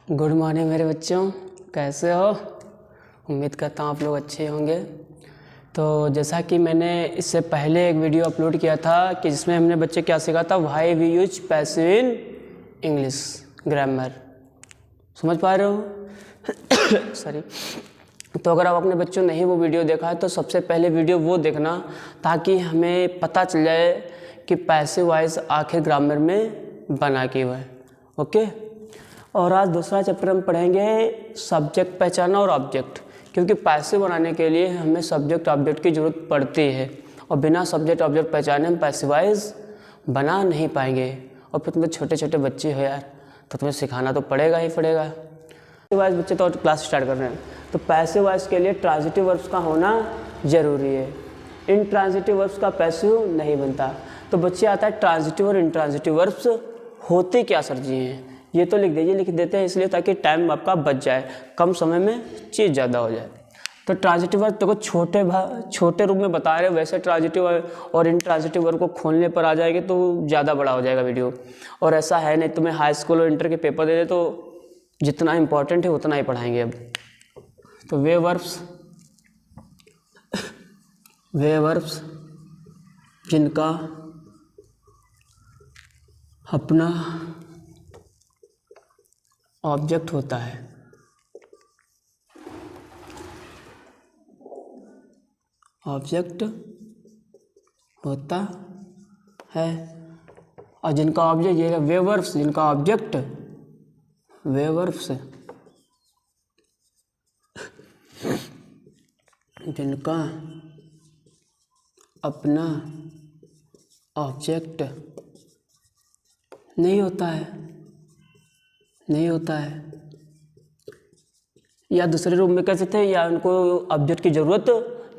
Good morning मेरे बच्चों, कैसे हो? उम्मीद करता हूँ आप लोग अच्छे होंगे। तो जैसा कि मैंने इससे पहले एक वीडियो अपलोड किया था कि जिसमें हमने बच्चे क्या सीखा था, why we use passive in English grammar. समझ पा रहे हो? सॉरी। तो अगर आप अपने बच्चों ने नहीं वो वीडियो देखा है तो सबसे पहले वीडियो वो देखना, ताकि हमें पता चल जाए कि पैसिव वॉइस आखिर ग्रामर में बना क्यों है। ओके। और आज दूसरा चैप्टर हम पढ़ेंगे सब्जेक्ट पहचाना और ऑब्जेक्ट, क्योंकि पैसिव बनाने के लिए हमें सब्जेक्ट ऑब्जेक्ट की ज़रूरत पड़ती है और बिना सब्जेक्ट ऑब्जेक्ट पहचाने हम पैसिव वॉइस बना नहीं पाएंगे। और फिर तुम्हें छोटे छोटे बच्चे हो यार, तो तुम्हें सिखाना तो पड़ेगा ही पड़ेगा। पैसिव वॉइस बच्चे तो क्लास स्टार्ट कर रहे हैं, तो पैसिव वॉइस के लिए ट्रांजिटिव वर्ब्स का होना ज़रूरी है। इनट्रांजिटिव वर्ब्स का पैसिव नहीं बनता। तो बच्चे आता है ट्रांजिटिव और इनट्रांजिटिव वर्ब्स होते क्या सर जी हैं, ये तो लिख देते हैं इसलिए ताकि टाइम आपका बच जाए, कम समय में चीज़ ज़्यादा हो जाए। तो ट्रांजिटिव वर्ब देखो छोटे रूप में बता रहे हो, वैसे ट्रांजिटिव और इनट्रांजिटिव वर्ब को खोलने पर आ जाएंगे तो ज़्यादा बड़ा हो जाएगा वीडियो। और ऐसा है नहीं, तुम्हें हाई स्कूल और इंटर के पेपर दे दे तो जितना इम्पोर्टेंट है उतना ही पढ़ाएंगे। अब तो वे वर्ब्स जिनका अपना ऑब्जेक्ट होता है, ऑब्जेक्ट होता है, और जिनका ऑब्जेक्ट ये है वे वर्ब्स जिनका ऑब्जेक्ट वे वर्ब्स जिनका अपना ऑब्जेक्ट नहीं होता है, या दूसरे रूप में कह सकते हैं या उनको ऑब्जेक्ट की ज़रूरत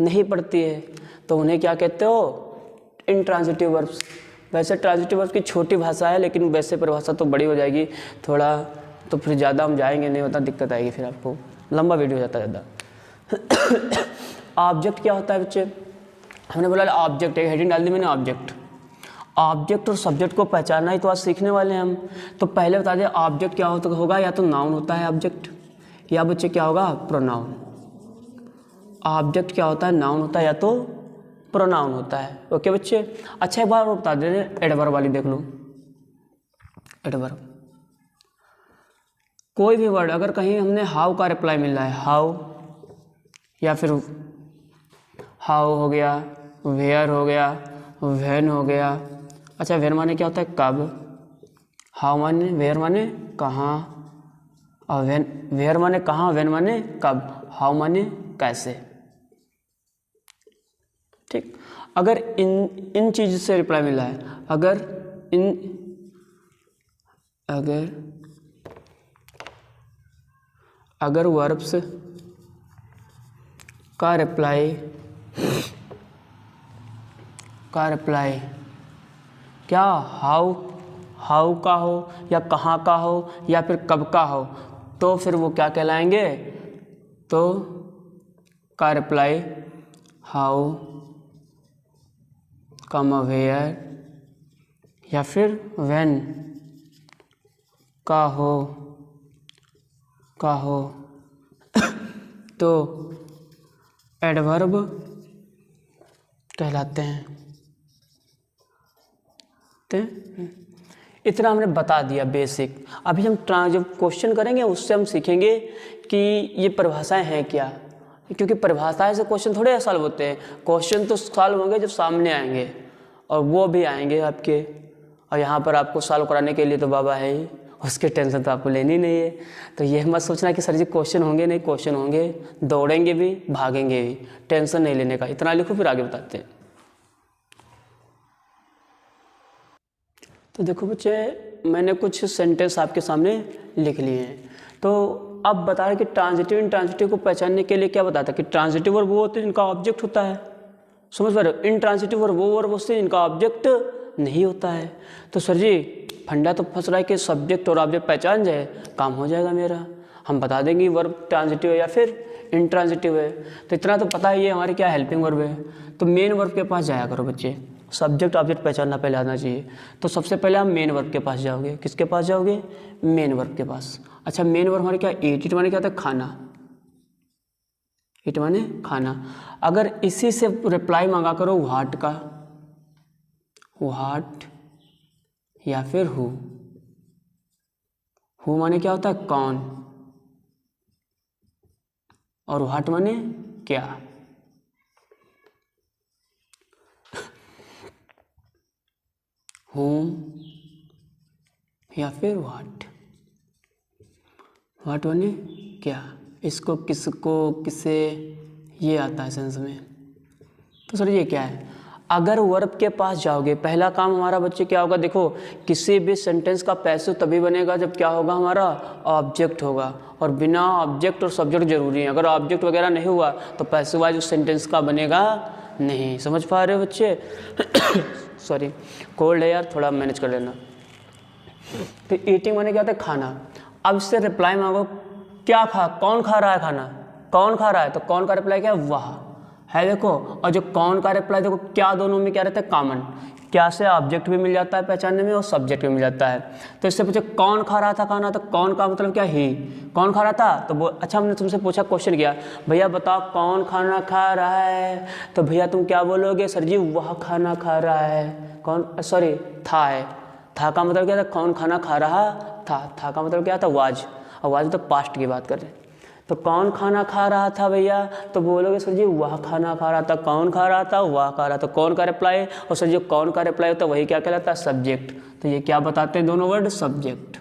नहीं पड़ती है, तो उन्हें क्या कहते हो? Intransitive verbs. वैसे ट्रांजिटिव वर्ब्स की छोटी भाषा है, लेकिन वैसे परिभाषा तो बड़ी हो जाएगी थोड़ा, तो फिर ज़्यादा हम जाएंगे नहीं, होता दिक्कत आएगी, फिर आपको लंबा वीडियो हो जाता है ज़्यादा। ऑब्जेक्ट क्या होता है बच्चे? हमने बोला ऑब्जेक्ट, एक हेडिंग डाल दी मैंने, ऑब्जेक्ट और सब्जेक्ट को पहचानना ही तो आज सीखने वाले हैं हम। तो पहले बता दें ऑब्जेक्ट क्या होगा, या तो नाउन होता है ऑब्जेक्ट, या बच्चे क्या होगा? प्रोनाउन। ऑब्जेक्ट क्या होता है? नाउन होता है या तो प्रोनाउन होता है। ओके बच्चे। अच्छा एक बार और बता दे रहे, एडवर्ब वाली देख लो। एडवर्ब कोई भी वर्ड अगर कहीं हमने हाउ का रिप्लाई मिल रहा है, हाउ, या फिर हाउ हो गया, वेयर हो गया, व्हेन हो गया। अच्छा वेयर माने क्या होता है? कब। हाउ माने, वेयर माने कहाँ, और वेयर माने कहाँ, व्हेन माने कब, हाउ माने कैसे। ठीक। अगर इन चीज से रिप्लाई मिला है, अगर वर्ब्स का रिप्लाई क्या हाउ का हो, या कहाँ का हो, या फिर कब का हो, तो फिर वो क्या कहलाएंगे? तो का रिप्लाई हाउ, कमा वेयर, या फिर व्हेन का हो तो एडवर्ब कहलाते हैं। इतना हमने बता दिया बेसिक। अभी हम जब क्वेश्चन करेंगे उससे हम सीखेंगे कि ये परिभाषाएं हैं क्या, क्योंकि परिभाषाएं से क्वेश्चन थोड़े सॉल्व होते हैं। क्वेश्चन तो सॉल्व होंगे जब सामने आएंगे, और वो भी आएंगे आपके, और यहाँ पर आपको सॉल्व कराने के लिए तो बाबा है ही, उसकी टेंशन तो आपको लेनी नहीं है। तो ये मत सोचना कि सर जी क्वेश्चन होंगे नहीं, क्वेश्चन होंगे, दौड़ेंगे भी भागेंगे भी, टेंशन नहीं लेने का। इतना लिखो फिर आगे बताते हैं। तो देखो बच्चे, मैंने कुछ सेंटेंस आपके सामने लिख लिए हैं। तो अब बता रहे कि ट्रांजिटिव इनट्रांजिटिव को पहचानने के लिए क्या बताता है कि ट्रांजिटिव वर्ब वो होते हैं जिनका ऑब्जेक्ट होता है, समझ पा रहे हो? इनट्रांजिटिव वर्ब वो वर्ब होते हैं जिनका ऑब्जेक्ट नहीं होता है। तो सर जी फंडा तो फंस रहा है कि सब्जेक्ट और ऑब्जेक्ट पहचान जाए, काम हो जाएगा मेरा, हम बता देंगे वर्ब ट्रांजिटिव है या फिर इनट्रांजिटिव है। तो इतना तो पता ही है हमारी क्या हेल्पिंग वर्ब है। तो मेन वर्ब के पास जाया करो बच्चे, सब्जेक्ट ऑब्जेक्ट पहचानना पहले आना चाहिए। तो सबसे पहले आप मेन वर्ब के पास जाओगे। किसके पास जाओगे? मेन वर्ब के पास। अच्छा, मेन वर्ब हमारे क्या? ईट माने क्या होता है? खाना। ईट माने खाना। अगर इसी से रिप्लाई मांगा करो व्हाट का, व्हाट या फिर हु माने क्या होता है? कौन, और व्हाट माने क्या। whom या फिर व्हाट माने क्या। इसको, किसको, किसे, ये आता है सेंस में। तो सर ये क्या है? अगर वर्ब के पास जाओगे, पहला काम हमारा बच्चे क्या होगा? देखो, किसी भी सेंटेंस का पैसिव तभी बनेगा जब क्या होगा? हमारा ऑब्जेक्ट होगा, और बिना ऑब्जेक्ट और सब्जेक्ट जरूरी है। अगर ऑब्जेक्ट वगैरह नहीं हुआ तो पैसिव वाइज उस सेंटेंस का बनेगा नहीं। समझ पा रहे हो बच्चे? सॉरी, कोल्ड है यार, थोड़ा मैनेज कर लेना। तो ईटिंग माने क्या होता है? खाना। अब इससे रिप्लाई मांगो, क्या कौन खा रहा है खाना? कौन खा रहा है? तो कौन का रिप्लाई क्या है? वह है। देखो, और जो कौन का रिप्लाई देखो, क्या दोनों में क्या रहता है? कॉमन। क्या से ऑब्जेक्ट भी मिल जाता है पहचानने में, और सब्जेक्ट भी मिल जाता है। तो इससे पूछे कौन खा रहा था खाना, तो कौन का मतलब क्या? ही। कौन खा रहा था? तो वो, अच्छा, हमने तुमसे पूछा, क्वेश्चन किया, भैया बताओ कौन खाना खा रहा है, तो भैया तुम क्या बोलोगे? सर जी वह खाना खा रहा है। कौन, सॉरी, था है। था का मतलब क्या था? कौन खाना खा रहा था। था का मतलब क्या था? वाज। और वाज तो पास्ट की बात कर रहे हैं। तो कौन खाना खा रहा था भैया, तो बोलोगे सर जी वह खाना खा रहा था। कौन खा रहा था? वह खा रहा था। कौन का रिप्लाई, और सर जी कौन का रिप्लाई होता है वही क्या कहलाता है? सब्जेक्ट। तो ये क्या बताते हैं दोनों वर्ड? सब्जेक्ट।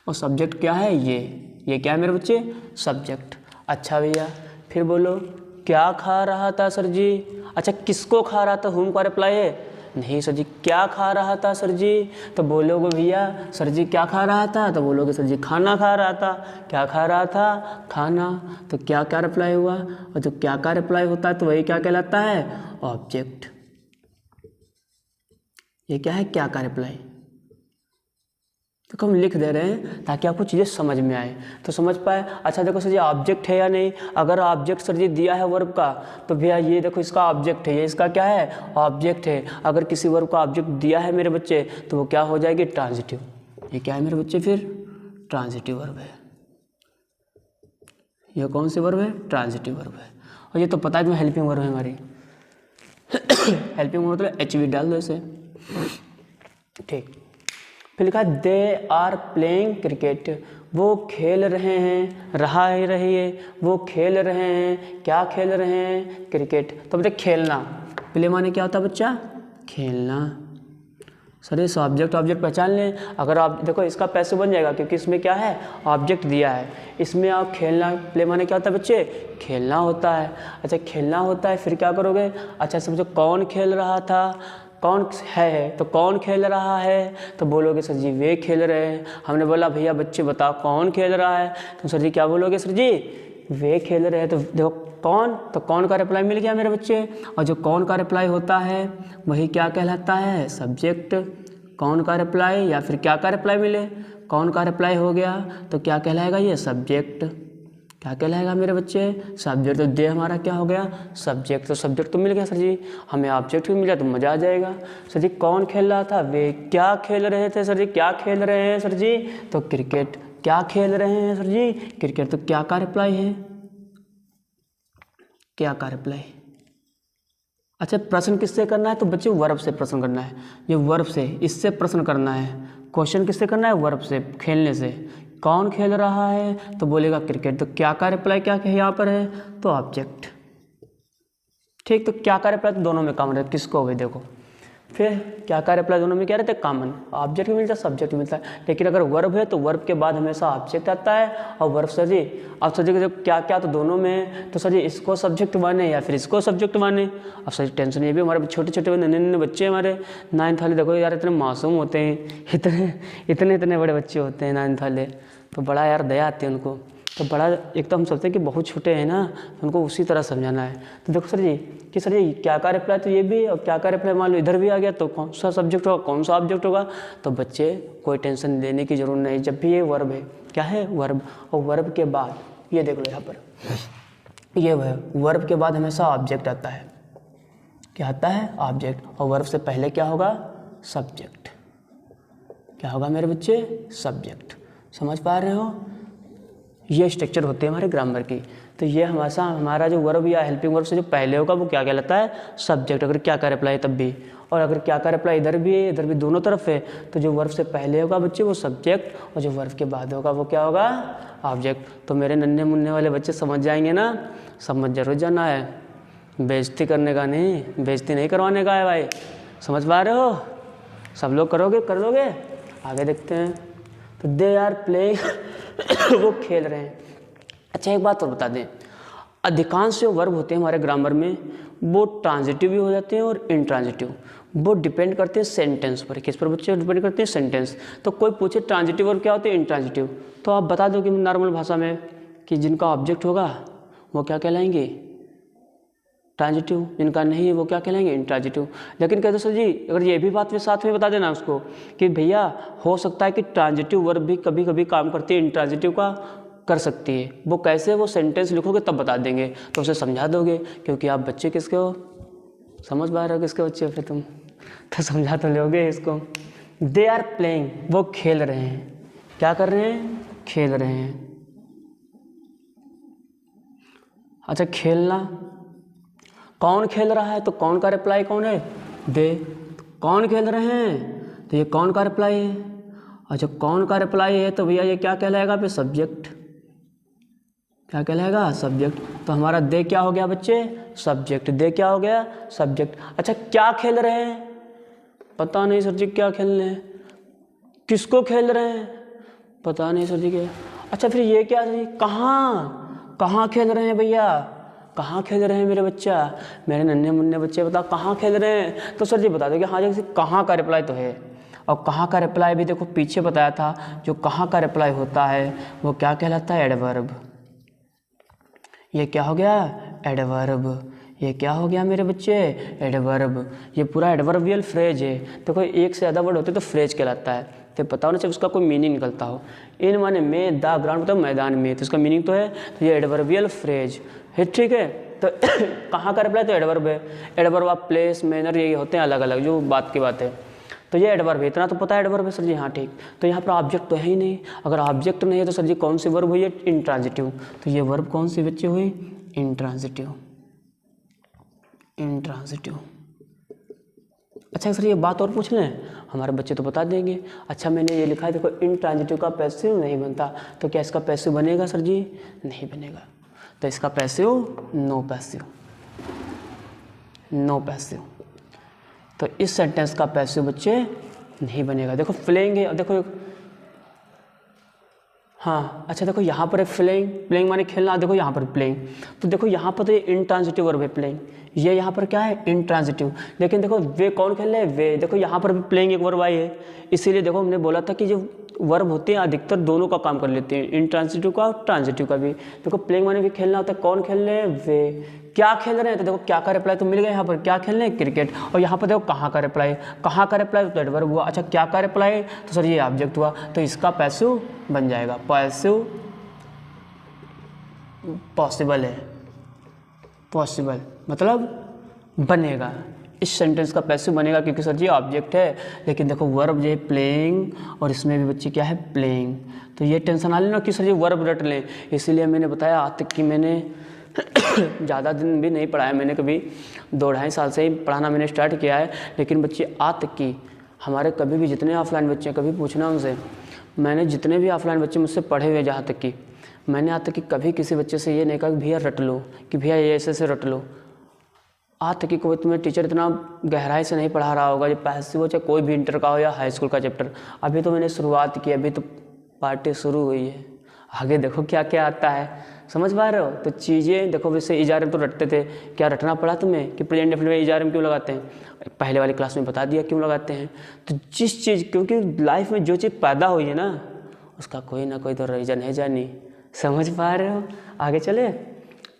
और सब्जेक्ट क्या है? ये क्या है मेरे बच्चे? सब्जेक्ट। अच्छा भैया, फिर बोलो, क्या खा रहा था सर जी? अच्छा, किसको खा रहा था? हुम का रिप्लाई है नहीं सर जी। क्या खा रहा था सर जी? तो बोलोगे भैया सर जी क्या खा रहा था, तो बोलोगे सर जी खाना खा रहा था। क्या खा रहा था? खाना। तो क्या क्या रिप्लाई हुआ, और जो क्या क्या रिप्लाई होता है तो वही क्या कहलाता है? ऑब्जेक्ट। ये क्या है? क्या का रिप्लाई। तो हम लिख दे रहे हैं ताकि आपको चीज़ें समझ में आए, तो समझ पाए। अच्छा देखो सर जी, ऑब्जेक्ट है या नहीं? अगर ऑब्जेक्ट सर जी दिया है वर्ब का, तो भैया ये देखो इसका ऑब्जेक्ट है, ये इसका क्या है? ऑब्जेक्ट है। अगर किसी वर्ब का ऑब्जेक्ट दिया है मेरे बच्चे, तो वो क्या हो जाएगी? ट्रांजिटिव। ये क्या है मेरे बच्चे? फिर ट्रांजिटिव वर्ब है। ये कौन सी वर्ब है? ट्रांजिटिव वर्ब है। और ये तो पता है तुम्हें हेल्पिंग वर्ब है हमारी। हेल्पिंग वर्ब मतलब HV डाल दो इसे, ठीक। फिर लिखा है दे आर प्लेइंग क्रिकेट, वो खेल रहे हैं, रहा ही रही है, वो खेल रहे हैं। क्या खेल रहे हैं? क्रिकेट। तो बताइए खेलना, प्ले माने क्या होता है बच्चा? खेलना। सर ये ऑब्जेक्ट पहचान लें। अगर आप देखो इसका पैसे बन जाएगा क्योंकि इसमें क्या है? ऑब्जेक्ट दिया है। इसमें आप खेलना, प्ले माने क्या होता है बच्चे? खेलना होता है। अच्छा खेलना होता है, फिर क्या करोगे? अच्छा समझो कौन खेल रहा था, कौन है, तो कौन खेल रहा है, तो बोलोगे सर जी वे खेल रहे हैं। हमने बोला भैया बच्चे बताओ कौन खेल रहा है, तो सर जी क्या बोलोगे? सर जी वे खेल रहे हैं। तो देखो कौन, तो कौन का रिप्लाई मिल गया मेरे बच्चे, और जो कौन का रिप्लाई होता है वही क्या कहलाता है? सब्जेक्ट। कौन का रिप्लाई या फिर क्या का रिप्लाई मिले, कौन का रिप्लाई हो गया तो क्या कहलाएगा? ये सब्जेक्ट। क्या कहलाएगा मेरे बच्चे? सब्जेक्ट। तो दे हमारा क्या हो गया? सब्जेक्ट। तो सब्जेक्ट तो मिल गया सर जी, हमें ऑब्जेक्ट भी मिल गया तो मज़ा आ जाएगा। सर जी कौन खेल रहा था? वे क्या खेल रहे थे सर जी? क्या खेल रहे हैं सर जी? तो क्रिकेट। क्या खेल रहे हैं सर जी? क्रिकेट। तो क्या का रिप्लाई है? क्या का रिप्लाई। अच्छा प्रश्न किससे करना है? तो बच्चे वर्ब से प्रश्न करना है। ये वर्ब से, इससे प्रश्न करना है। क्वेश्चन किससे करना है? वर्ब से, खेलने से। कौन खेल रहा है? तो बोलेगा क्रिकेट। तो क्या का रिप्लाई क्या यहाँ पर है? तो ऑब्जेक्ट। ठीक, तो क्या का रिप्लाई तो दोनों में कॉमन है। किसको भी देखो, फिर क्या का रिप्लाई दोनों में क्या रहता है? कॉमन। ऑब्जेक्ट भी मिलता है, सब्जेक्ट भी मिलता है। लेकिन अगर वर्ब है तो वर्ब के बाद हमेशा ऑब्जेक्ट आता है, और वर्ब सर जी अब सर जी जब क्या क्या तो दोनों में, तो सर जी इसको सब्जेक्ट माने या फिर इसको सब्जेक्ट माने। अब सर जी टेंशन ये भी, हमारे छोटे छोटे नन्हे बच्चे हमारे 9th वाले, देखो यार इतने मासूम होते हैं, इतने बड़े बच्चे होते हैं 9th वाले, तो बड़ा यार दया आती है उनको। तो बड़ा, एक तो हम सोचते हैं कि बहुत छोटे हैं ना, तो उनको उसी तरह समझाना है। तो देखो सर जी कि सर जी क्या का रिप्लाई तो ये भी, और क्या का रिप्लाई मान लो इधर भी आ गया तो कौन सा सब्जेक्ट होगा, कौन सा ऑब्जेक्ट होगा? तो बच्चे कोई टेंशन लेने की जरूरत नहीं। जब भी ये वर्ब है, क्या है? वर्ब। और वर्ब के बाद ये देख लो यहाँ पर, ये वर्ब के बाद हमेशा ऑब्जेक्ट आता है। क्या आता है, ऑब्जेक्ट, और वर्ब से पहले क्या होगा, सब्जेक्ट। क्या होगा मेरे बच्चे, सब्जेक्ट। समझ पा रहे हो, ये स्ट्रक्चर होते हैं हमारे ग्रामर की। तो ये हमारा जो वर्ब या हेल्पिंग वर्ब से जो पहले होगा वो क्या कहलाता है, सब्जेक्ट, अगर क्या का रिप्लाई तब भी। और अगर क्या का रिप्लाई इधर भी है इधर भी दोनों तरफ है तो जो वर्ब से पहले होगा बच्चे वो सब्जेक्ट, और जो वर्ब के बाद होगा वो क्या होगा, ऑब्जेक्ट। तो मेरे नन्हे मुन्ने वाले बच्चे समझ जाएंगे ना, समझ जरूर जाना है, बेइज्जती करने का नहीं, बेइज्जती नहीं करवाने का है भाई। समझ पा रहे हो, सब लोग करोगे, कर लोगे। आगे देखते हैं। तो दे आर प्लेइंग वो खेल रहे हैं। अच्छा एक बात और बता दें, अधिकांश जो वर्ब होते हैं हमारे ग्रामर में वो ट्रांजिटिव भी हो जाते हैं और इंट्रांजिटिव। वो डिपेंड करते हैं सेंटेंस पर। किस पर बच्चे डिपेंड करते हैं, सेंटेंस। तो कोई पूछे ट्रांजिटिव वर्ब क्या होते हैं, इंट्रांजिटिव, तो आप बता दो कि नॉर्मल भाषा में कि जिनका ऑब्जेक्ट होगा वो क्या कहलाएंगे, ट्रांजिटिव, जिनका नहीं है वो क्या कहलाएंगे, इंट्रांजिटिव। लेकिन कहते सर जी अगर ये भी बात में साथ में बता देना उसको कि भैया हो सकता है कि ट्रांजिटिव वर्ब भी कभी कभी काम करती है, इंट्रांजिटिव का कर सकती है। वो कैसे, वो सेंटेंस लिखोगे तब बता देंगे, तो उसे समझा दोगे, क्योंकि आप बच्चे किसके हो, समझ पा रहे हो किसके बच्चे हो फिर तुम, तो समझा तो लोगे इसको। दे आर प्लेइंग वो खेल रहे हैं। क्या कर रहे हैं, खेल रहे हैं। अच्छा खेलना, कौन खेल रहा है, तो कौन का रिप्लाई कौन है, दे। कौन खेल रहे हैं तो ये कौन का रिप्लाई है। अच्छा कौन का रिप्लाई है तो भैया ये क्या कहलाएगा, फिर सब्जेक्ट। क्या कहलाएगा, सब्जेक्ट। तो हमारा दे क्या हो गया बच्चे, सब्जेक्ट। दे क्या हो गया, सब्जेक्ट। अच्छा क्या खेल रहे हैं, पता नहीं सर जी क्या खेल रहे हैं। किसको खेल रहे हैं, पता नहीं सर जी क्या। अच्छा फिर ये क्या सर जी, कहाँ कहाँ खेल रहे हैं भैया, कहाँ खेल रहे हैं मेरे बच्चा, मेरे नन्हे मुन्ने बच्चे बताओ कहाँ खेल रहे हैं। तो सर जी बता दो कि हाँ जैसे कहाँ का रिप्लाई तो है, और कहाँ का रिप्लाई भी देखो पीछे बताया था, जो कहाँ का रिप्लाई होता है वो क्या कहलाता है, एडवर्ब। ये क्या हो गया, एडवर्ब। ये क्या हो गया मेरे बच्चे, एडवर्ब। ये पूरा एडवर्बियल फ्रेज है। तो कोई एक से ज़्यादा वर्ड होते तो फ्रेज कहलाता है। तो पता होना चाहिए उसका कोई मीनिंग निकलता हो। इन माने में, द ग्राउंड मतलब मैदान में, तो इसका मीनिंग तो है, तो ये एडवर्बियल फ्रेज है, ठीक है। तो कहाँ का रिप्लाई, तो एडवर्ब है। एडवर्ब ऑफ प्लेस, मैनर, ये होते हैं अलग अलग, जो बात की बात है। तो ये एडवर्ब है, इतना तो पता है एडवर्ब है सर जी, हाँ ठीक। तो यहाँ पर ऑब्जेक्ट तो है ही नहीं, अगर ऑब्जेक्ट नहीं है तो सर जी कौन सी वर्ब हुई है, इंट्रांजिटिव। तो ये वर्ब कौन सी बच्चे हुई, इंट्रांजिटिव, इंट्रांजिटिव। अच्छा सर ये बात और पूछ लें, हमारे बच्चे तो बता देंगे। अच्छा मैंने ये लिखा है देखो, इंट्रांजिटिव का पैसिव नहीं बनता, तो क्या इसका पैसिव बनेगा सर जी, नहीं बनेगा। तो इसका passive, no passive, no passive. तो इस सेंटेंस का पैसिव बच्चे नहीं बनेगा। देखो प्लेइंग है, देखो हाँ। अच्छा देखो यहाँ पर एक प्लेइंग, प्लेइंग माने खेलना, देखो यहाँ पर प्लेइंग, तो देखो यहाँ पर तो ये इंट्रांजिटिव वर्ब है प्लेइंग, ये यहाँ पर क्या है, इंट्रांजिटिव। लेकिन देखो वे कौन खेल रहे हैं, वे। देखो यहाँ पर भी प्लेइंग एक वर्ब आई है, इसीलिए देखो हमने बोला था कि जो वर्ब होते हैं अधिकतर दोनों का काम कर लेते हैं, इंट्रांजिटिव का और ट्रांजिटिव का भी। देखो प्लेइंग माने भी खेलना होता है, कौन खेल रहे हैं, वे। क्या खेल रहे हैं, तो देखो क्या का रिप्लाई तो मिल गया यहाँ पर, क्या खेल रहे हैं, क्रिकेट। और यहाँ पर देखो कहाँ का रिप्लाई, कहाँ का रिप्लाई तो एडवर्ब हुआ। अच्छा क्या का रिप्लाई, तो सर ये ऑब्जेक्ट हुआ, तो इसका पैसिव बन जाएगा, पैसिव पॉसिबल है, पॉसिबल मतलब बनेगा। इस सेंटेंस का पैसिव बनेगा क्योंकि सर जी ऑब्जेक्ट है। लेकिन देखो वर्ब जो है प्लेइंग, और इसमें भी बच्चे क्या है, प्लेइंग। तो ये टेंशन आ लेना कि सर जी वर्ब रट लें, इसीलिए मैंने बताया आज तक कि मैंने ज़्यादा दिन भी नहीं पढ़ाया, मैंने कभी 2-2.5 साल से ही पढ़ाना मैंने स्टार्ट किया है। लेकिन बच्चे आज तक की हमारे कभी भी जितने ऑफलाइन बच्चे कभी पूछना उनसे, मैंने जितने भी ऑफलाइन बच्चे मुझसे पढ़े हुए जहाँ तक कि मैंने आज तक कि कभी किसी बच्चे से ये नहीं कहा कि भैया रट लो, कि भैया ये ऐसे रट लो। आज तक कि कोई तुम्हें टीचर इतना गहराई से नहीं पढ़ा रहा होगा, जो पैसिव हो चाहे कोई भी इंटर का हो या हाई स्कूल का चैप्टर। अभी तो मैंने शुरुआत की, अभी तो पार्टी शुरू हुई है, आगे देखो क्या क्या आता है। समझ पा रहे हो, तो चीज़ें देखो। वैसे इजारे में तो रटते थे, क्या रटना पड़ा तुम्हें कि प्रेजेंट डेफिनेट में इजारे में क्यों लगाते हैं, पहले वाली क्लास में बता दिया क्यों लगाते हैं। तो जिस चीज़, क्योंकि लाइफ में जो चीज़ पैदा हुई है ना उसका कोई ना कोई तो रीज़न है जानी। समझ पा रहे हो, आगे चले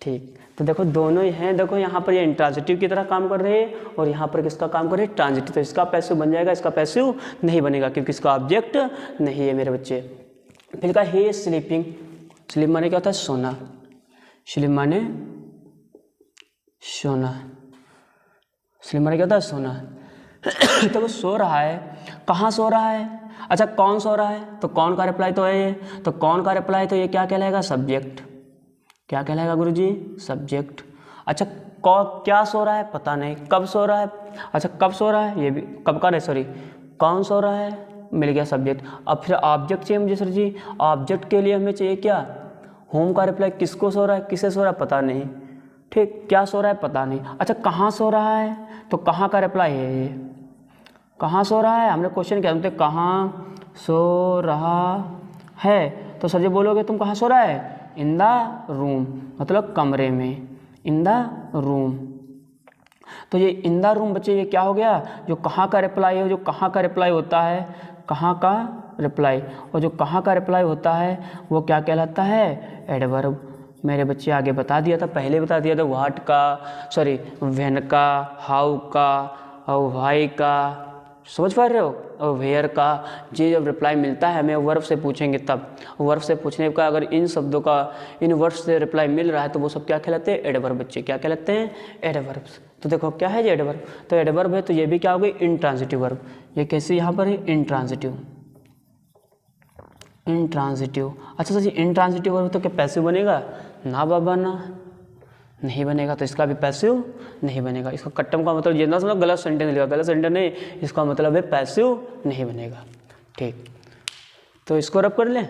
ठीक। तो देखो दोनों ही हैं, देखो यहाँ पर ये इंट्रांजिटिव की तरह काम कर रहे हैं और यहाँ पर किसका काम कर रहे हैं, ट्रांजिटिव। तो इसका पैसिव बन जाएगा, इसका पैसिव नहीं बनेगा क्योंकि इसका ऑब्जेक्ट नहीं है मेरे बच्चे। फिर कहा ही इज स्लीपिंग, स्लीप माने क्या होता है, सोना, स्लीप माने सोना, स्लीप माने क्या होता है? सोना। तो वो सो रहा है, कहाँ सो रहा है? अच्छा कौन सो रहा है? तो कौन का रिप्लाई तो है ये, तो कौन का रिप्लाई तो ये क्या कहलाएगा? सब्जेक्ट। क्या कहलाएगा गुरुजी? सब्जेक्ट। अच्छा क्या सो रहा है? पता नहीं। कब सो रहा है? अच्छा कब सो रहा है? ये भी कब का नहीं, सॉरी कौन सो रहा है? मिल गया सब्जेक्ट। अब फिर ऑब्जेक्ट चाहिए मुझे सर जी। ऑब्जेक्ट के लिए हमें चाहिए क्या? होम का रिप्लाई। किसको सो रहा है? किसे सो रहा है? पता नहीं। ठीक, क्या सो रहा है? पता नहीं। अच्छा कहाँ सो रहा है? तो कहाँ का रिप्लाई है ये? कहाँ सो रहा है? हमने क्वेश्चन किया तुमसे कहाँ सो रहा है, तो सर जी बोलोगे तुम कहाँ सो रहा है? इन द रूम, मतलब कमरे में। In the room. तो ये इन द रूम बच्चे ये क्या हो गया? जो कहाँ का रिप्लाई है, जो कहाँ का रिप्लाई होता है, कहाँ का रिप्लाई, और जो कहाँ का रिप्लाई होता है वो क्या कहलाता है? एडवर्ब। मेरे बच्चे आगे बता दिया था, पहले बता दिया था, व्हाट का, सॉरी व्हेन का, हाउ का और व्हाई का, समझ पा रहे हो, और वेयर का। ये जब रिप्लाई मिलता है हमें वर्ब से पूछेंगे तब, वर्ब से पूछने का अगर इन शब्दों का इन वर्ब से रिप्लाई मिल रहा है तो वो सब क्या कहलाते हैं? एडवर्ब बच्चे। क्या कहलाते हैं? एडवर्ब्स। तो देखो क्या है ये एडवर्ब, तो एडवर्ब है तो ये भी क्या हो गई? Intransitive verb. ये कैसे यहाँ पर है? इंट्रांजिटिव। इंट्रांजिटिव। अच्छा सर जी इंट्रांजिटिव वर्ब तो क्या पैसिव बनेगा? ना बाबा ना, नहीं बनेगा। तो इसका भी पैसिव नहीं बनेगा। इसका कट्टम का मतलब ये ना समझो गलत सेंटेंस लिखा, गलत सेंटेंस नहीं, इसका मतलब है पैसिव नहीं बनेगा। ठीक, तो इसको रब कर लें।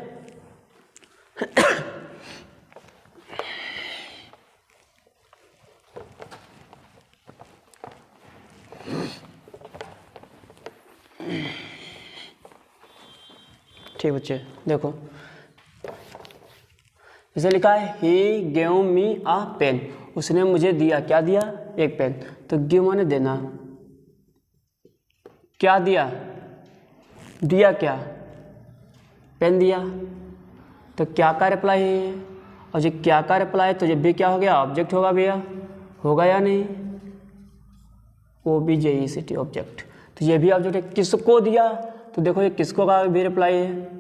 ठीक बच्चे देखो, जैसे लिखा है he gave me uh pen, उसने मुझे दिया, क्या दिया? एक पेन। तो गिव माने देना, क्या दिया? दिया क्या? पेन दिया। तो क्या का रिप्लाई है, और जो क्या का रिप्लाई है तो जब भी क्या हो गया? ऑब्जेक्ट होगा भैया, होगा या नहीं? वो भी JECT ऑब्जेक्ट। तो ये भी ऑब्जेक्ट है। किसको दिया? तो देखो ये किसको का भी रिप्लाई है,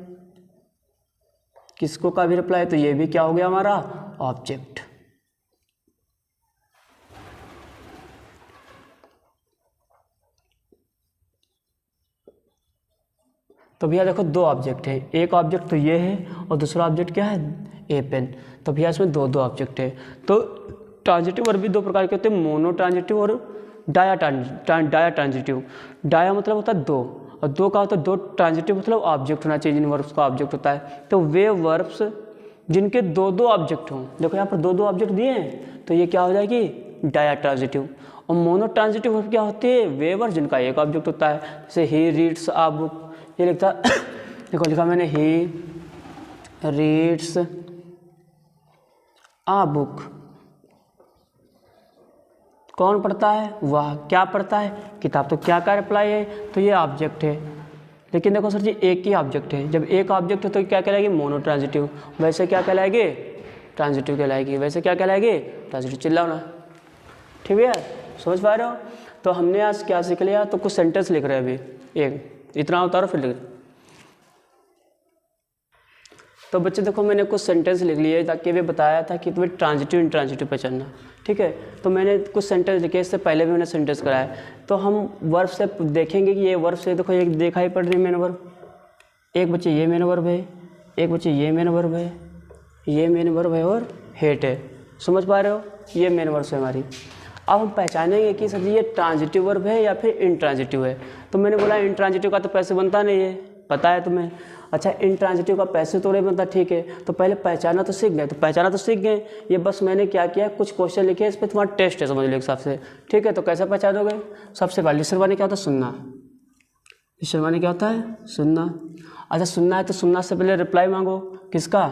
किसको का भी रिप्लाई है, तो ये भी क्या हो गया हमारा? ऑब्जेक्ट। तो भैया देखो दो ऑब्जेक्ट है, एक ऑब्जेक्ट तो ये है और दूसरा ऑब्जेक्ट क्या है? ए पेन। तो भैया इसमें दो दो ऑब्जेक्ट है। तो ट्रांजिटिव वर्ब भी दो प्रकार के होते हैं, मोनो ट्रांजिटिव और डाया ट्रांजिटिव। डाया मतलब होता है दो, और दो का होता है दो, ट्रांजिटिव मतलब ऑब्जेक्ट होना चाहिए, जिन वर्ब्स का ऑब्जेक्ट होता है। तो वे वर्ब्स जिनके दो दो ऑब्जेक्ट हों, देखो यहाँ पर दो दो ऑब्जेक्ट दिए हैं, तो ये क्या हो जाएगी? Ditransitive. और मोनो ट्रांजिटिव वर्ब क्या होती है? वे वर्ब जिनका एक ऑब्जेक्ट होता है, जैसे ही रीड्स आ बुक, ये लिखता देखो लिखा मैंने ही रीड्स आ बुक। कौन पढ़ता है? वह। क्या पढ़ता है? किताब। तो क्या का रिप्लाई है? तो ये ऑब्जेक्ट है। लेकिन देखो सर जी एक ही ऑब्जेक्ट है, जब एक ऑब्जेक्ट है तो क्या कहलाएगी? Mono transitive. वैसे क्या कहलाएगी? ट्रांजिटिव कहलाएगी। वैसे क्या कहलाएगी? ट्रांजिटिव। चिल्लाओ ना, ठीक है, समझ पा रहे हो? तो हमने आज क्या सीख लिया? तो कुछ सेंटेंस लिख रहे हैं अभी, एक इतना उतारो फिर लिख। तो बच्चे देखो मैंने कुछ सेंटेंस लिख लिए ताकि वे बताया था कि तुम्हें ट्रांजिटिव इंट्रांजिटिव पहचानना, ठीक है। तो मैंने कुछ सेंटेंस लिखे, इससे पहले भी मैंने सेंटेंस कराया। तो हम वर्ब से देखेंगे कि ये वर्ब से देखो एक दिखाई पड़ रही है मेन वर्ब, एक बच्चे ये मेन वर्ब है, एक बच्चे ये मेन वर्ब है, ये मेन वर्ब है और हेट है। समझ पा रहे हो? ये मेन वर्ब है हमारी। अब हम पहचानेंगे कि सर जी ये ट्रांजिटिव वर्ब है या फिर इंट्रांजिटिव है। तो मैंने बोला इंट्रांजिटिव का तो पैसे बनता नहीं है, पता है तुम्हें। अच्छा इंट्रांजिटिव का पैसे थोड़े बनता, ठीक है। तो पहले पहचाना तो सीख गए, तो पहचाना तो सीख गए। ये बस मैंने क्या किया, कुछ क्वेश्चन लिखे, इस पर तुम्हारा टेस्ट है, समझ लो एक हिसाब से, ठीक है। तो कैसे पहचानोगे? सबसे पहले लिसन माने क्या होता है? सुनना। लिसन माने क्या होता है? सुनना। अच्छा सुनना है तो सुनना से पहले रिप्लाई मांगो, किसका?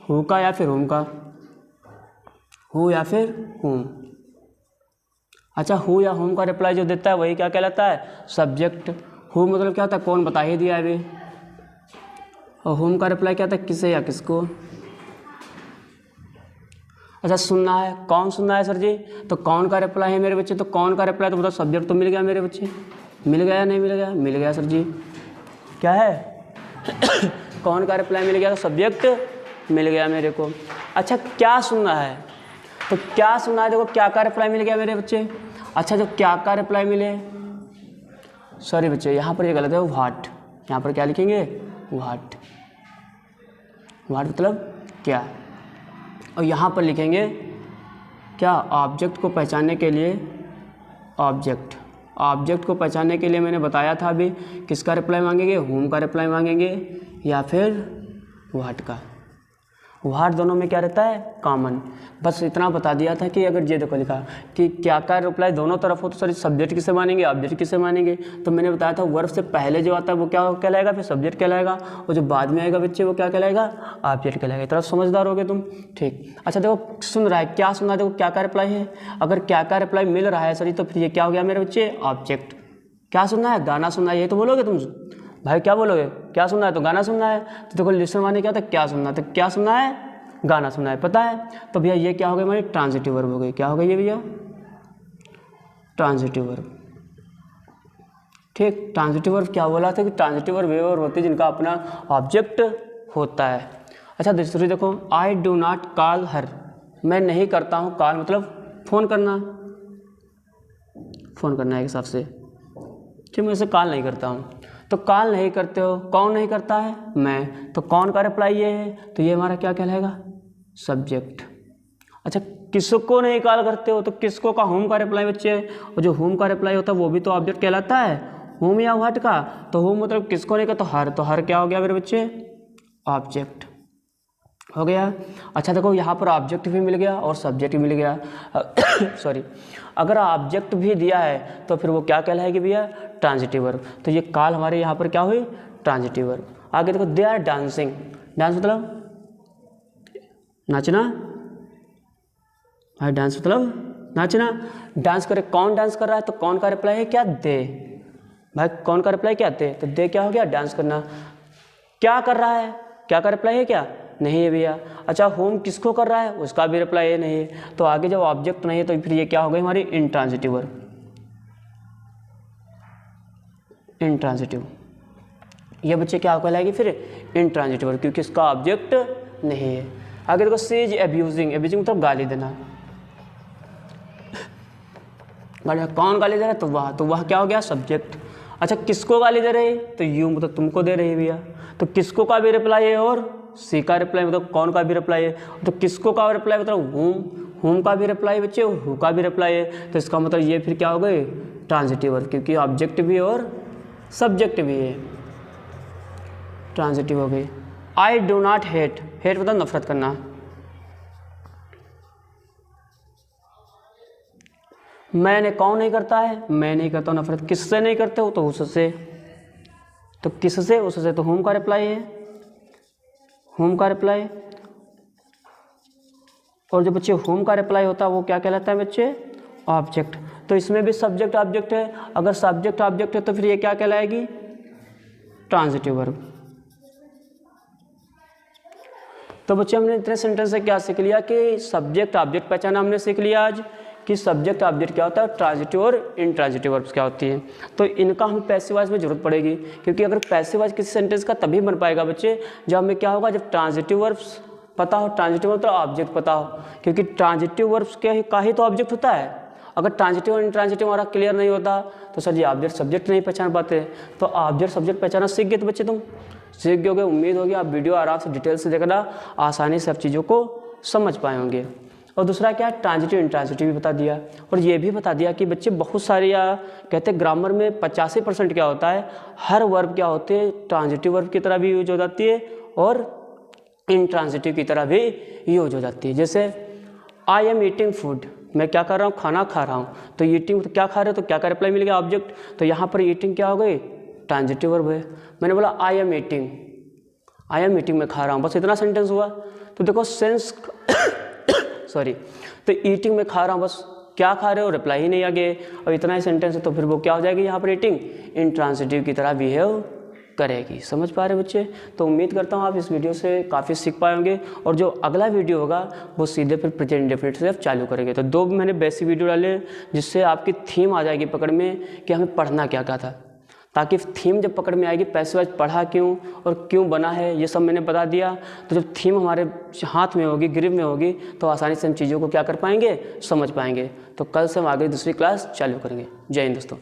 हु का या फिर हुम का? हु या फिर हुम। अच्छा हु या हुम का रिप्लाई जो देता है वही क्या कहलाता है? सब्जेक्ट। हु मतलब क्या होता है? कौन, बता ही दिया अभी। और हुम का रिप्लाई क्या होता है? किसे या किसको। अच्छा सुनना है, कौन सुनना है सर जी? तो कौन का रिप्लाई है मेरे बच्चे? तो कौन का रिप्लाई तो मतलब सब्जेक्ट तो मिल गया मेरे बच्चे, मिल गया या नहीं मिल गया? मिल गया सर जी। क्या है? कौन का रिप्लाई मिल गया? तो सब्जेक्ट मिल गया मेरे को। अच्छा क्या सुनना है? तो क्या सुनना है? देखो क्या का रिप्लाई मिल गया मेरे बच्चे? अच्छा, जब क्या का रिप्लाई मिले, सॉरी बच्चे यहाँ पर ये गलत है, व्हाट। यहाँ पर क्या लिखेंगे, व्हाट। व्हाट मतलब क्या, और यहाँ पर लिखेंगे क्या, ऑब्जेक्ट को पहचानने के लिए, ऑब्जेक्ट को पहचानने के लिए मैंने बताया था अभी, किसका रिप्लाई मांगेंगे, होम का रिप्लाई मांगेंगे या फिर व्हाट का। व्हाट दोनों में क्या रहता है, कॉमन। बस इतना बता दिया था कि अगर ये देखो लिखा कि क्या का रिप्लाई दोनों तरफ हो तो सर सब्जेक्ट किसे मानेंगे, ऑब्जेक्ट किसे मानेंगे। तो मैंने बताया था वर्ब से पहले जो आता है वो क्या कहलाएगा, फिर सब्जेक्ट कहलाएगा, और जो बाद में आएगा बच्चे वो क्या कहलाएगा, ऑब्जेक्ट कहलाएगा। इतना समझदार हो गए तुम, ठीक। अच्छा देखो सुन रहा है, क्या सुन रहा है, देखो क्या का रिप्लाई है, अगर क्या का रिप्लाई मिल रहा है सर तो फिर ये क्या हो गया मेरे बच्चे, ऑब्जेक्ट। क्या सुनना है, गाना सुनना है, ये तो बोलोगे तुम भाई, क्या बोलोगे, क्या सुनना है तो गाना सुनना है। तो देखो लिसन माने क्या था, क्या सुनना है, तो क्या सुनना है, गाना सुना है, पता है। तो भैया ये क्या हो गया हमारी ट्रांजिटिव वर्ब हो गई, क्या हो गई ये भैया, ट्रांजिटिव वर्ब, ठीक। ट्रांजिटिव वर्ब क्या बोला था कि ट्रांजिटिव वर्ब वे वर्ब होती है जिनका अपना ऑब्जेक्ट होता है। अच्छा दूसरी देखो, I do not call her, मैं नहीं करता हूँ, कॉल मतलब फ़ोन करना, फ़ोन करना है एक हिसाब से, ठीक। मैं इसे कॉल नहीं करता हूँ, तो कॉल नहीं करते हो, कौन नहीं करता है, मैं, तो कौन का रिप्लाई ये है, तो ये हमारा क्या कहलाएगा, सब्जेक्ट। अच्छा किसको नहीं कॉल करते हो, तो किसको का, होम का रिप्लाई बच्चे, और जो होम का रिप्लाई होता है वो भी तो ऑब्जेक्ट कहलाता है, होम या व्हाट का। तो होम मतलब किसको नहीं करते, तो हर क्या हो गया मेरे बच्चे, ऑब्जेक्ट हो गया। अच्छा देखो यहाँ पर ऑब्जेक्ट भी मिल गया और सब्जेक्ट भी मिल गया सॉरी, अगर ऑब्जेक्ट भी दिया है तो फिर वो क्या कहलाएगी भैया, ट्रांजिटिव वर्ब। तो ये कॉल हमारे यहाँ पर क्या हुई, ट्रांजिटिव वर्ब। आगे देखो, दे आर डांसिंग, डांस मतलब नाचना, भाई डांस मतलब नाचना, डांस करे, कौन डांस कर रहा है, तो कौन का रिप्लाई है क्या, दे, भाई कौन का रिप्लाई क्या, दे, तो दे क्या हो गया, डांस करना। क्या कर रहा है, क्या का रिप्लाई है क्या, नहीं है भैया। अच्छा होम किसको कर रहा है, उसका भी रिप्लाई है नहीं है। तो आगे जब ऑब्जेक्ट नहीं है तो फिर ये क्या हो गई हमारी इंट्रांजिटिव वर्ब, इंट्रांजिटिव। ये बच्चे क्या कहलाएगी फिर, इंट्रांजिटिव वर्ब, क्योंकि इसका ऑब्जेक्ट नहीं है। आगे देखो, सी इज एब्यूजिंग, एब्यूजिंग मतलब गाली देना, कौन गाली दे रहा है, तो वह क्या हो गया, सब्जेक्ट। अच्छा किसको गाली दे रही, तो यू मतलब तुमको दे रही भैया, तो किसको का भी रिप्लाई है, और सी का रिप्लाई मतलब कौन का भी रिप्लाई है, तो किसको का रिप्लाई मतलब होम का भी रिप्लाई बच्चे, हु का भी रिप्लाई है। तो इसका मतलब ये फिर क्या हो गए, ट्रांजिटिव वर्ब, क्योंकि ऑब्जेक्ट भी और सब्जेक्ट भी है, ट्रांजिटिव हो गई। I do not hate, hate मतलब नफरत करना, मैंने कौन नहीं करता है, मैं नहीं करता हूँ नफरत, किससे नहीं करते हो, तो उससे, तो किससे, उससे, तो होम का रिप्लाई है, होम का रिप्लाई। और जो बच्चे होम का रिप्लाई होता है वो क्या कहलाता है बच्चे, ऑब्जेक्ट। तो इसमें भी सब्जेक्ट ऑब्जेक्ट है, अगर सब्जेक्ट ऑब्जेक्ट है तो फिर ये क्या कहलाएगी, ट्रांजिटिव वर्ब। तो बच्चे हमने इतने सेंटेंस से क्या सीख लिया कि सब्जेक्ट ऑब्जेक्ट पहचाना हमने सीख लिया आज, कि सब्जेक्ट ऑब्जेक्ट क्या होता है, ट्रांजिटिव और इंट्रांजिटिव वर्ब्स क्या होती है। तो इनका हमें पैसिव वॉइस में जरूरत पड़ेगी, क्योंकि अगर पैसिव वॉइस किसी सेंटेंस का तभी बन पाएगा बच्चे जब हमें क्या होगा, जब ट्रांजिटिव वर्ब्स पता हो, ट्रांजिटिव वर्ब तो ऑब्जेक्ट पता हो, क्योंकि ट्रांजिटिव वर्ब्स का ही तो ऑब्जेक्ट होता है। अगर ट्रांजिटिव और इंट्रांजिटिव हमारा क्लियर नहीं होता तो सर जी ऑब्जेक्ट सब्जेक्ट नहीं पहचान पाते। तो ऑब्जेक्ट सब्जेक्ट पहचाना सीख गए तो बच्चे तुम सीख गए, उम्मीद होगी आप वीडियो आराम से डिटेल से देखना, आसानी से सब चीज़ों को समझ पाए होंगे। और दूसरा क्या है, ट्रांजिटिव इंट्रांजिटिव भी बता दिया, और ये भी बता दिया कि बच्चे बहुत सारे या कहते हैं ग्रामर में 85% क्या होता है, हर वर्ब क्या होते हैं ट्रांजिटिव वर्ब की तरह भी यूज हो जाती है और इंट्रांजिटिव की तरह भी यूज हो जाती है। जैसे आई एम ईटिंग फूड, मैं क्या कर रहा हूँ, खाना खा रहा हूँ, तो ईटिंग तो क्या खा रहे हो, तो क्या का रिप्लाई मिल गया, ऑब्जेक्ट। तो यहाँ पर ईटिंग क्या हो गई, ट्रांजिटिव वर्ब है। मैंने बोला I am eating, I am eating में खा रहा हूँ, बस इतना सेंटेंस हुआ। तो देखो सेंस सॉरी, तो ईटिंग में खा रहा हूँ, बस क्या खा रहे हो, रिप्लाई ही नहीं आगे, और इतना ही सेंटेंस है, तो फिर वो क्या हो जाएगी यहाँ पर ईटिंग इंट्रांजिटिव की तरह बिहेव करेगी। समझ पा रहे बच्चे। तो उम्मीद करता हूँ आप इस वीडियो से काफ़ी सीख पाएंगे, और जो अगला वीडियो होगा वो सीधे फिर प्रेजेंट इंडेफिनिट से आप चालू करेंगे। तो दो मैंने बेसिक वीडियो डाले जिससे आपकी थीम आ जाएगी पकड़ में कि हमें पढ़ना क्या क्या था। ताकि थीम जब पकड़ में आएगी पैसे वाइज पढ़ा क्यों और क्यों बना है ये सब मैंने बता दिया। तो जब थीम हमारे हाथ में होगी, ग्रिप में होगी, तो आसानी से हम चीज़ों को क्या कर पाएंगे, समझ पाएंगे। तो कल से हम आगे दूसरी क्लास चालू करेंगे। जय हिंद दोस्तों।